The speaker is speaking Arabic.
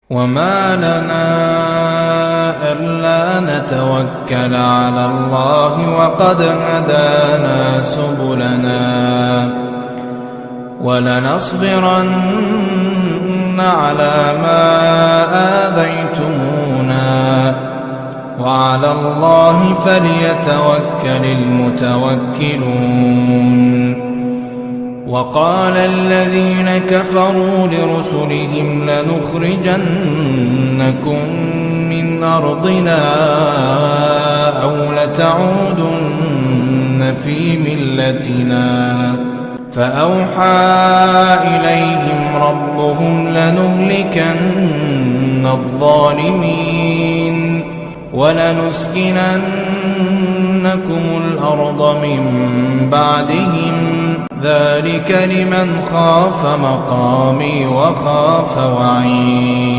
وما لنا ألا نتوكل على الله وقد هدانا سبلنا ولنصبرن على ما آذيتمونا وعلى الله فليتوكل المتوكلون. وقال الذين كفروا لرسلهم لنخرجنكم من أرضنا أو لتعودن في ملتنا فأوحى إليهم ربهم لنهلكن الظالمين ولنسكننكم الأرض من بعدهم ذلك لمن خاف مقامي وخاف وعيد.